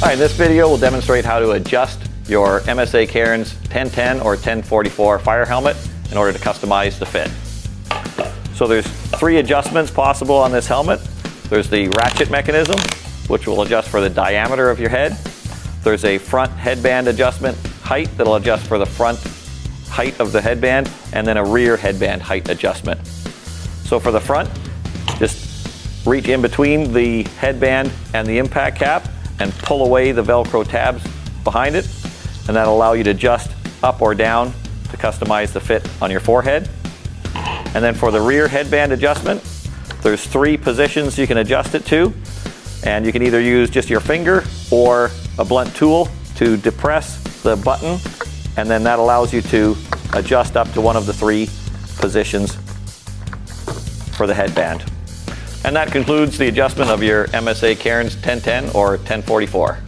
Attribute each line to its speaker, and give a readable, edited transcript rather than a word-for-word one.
Speaker 1: All right, this video will demonstrate how to adjust your MSA Cairns 1010 or 1044 fire helmet in order to customize the fit. So there's 3 adjustments possible on this helmet. There's the ratchet mechanism, which will adjust for the diameter of your head. There's a front headband adjustment height that'll adjust for the front height of the headband, and then a rear headband height adjustment. So for the front, just reach in between the headband and the impact cap and pull away the Velcro tabs behind it, and that'll allow you to adjust up or down to customize the fit on your forehead. And then for the rear headband adjustment, there's 3 positions you can adjust it to, and you can either use just your finger or a blunt tool to depress the button, and then that allows you to adjust up to one of the 3 positions for the headband. And that concludes the adjustment of your MSA Cairns 1010 or 1044.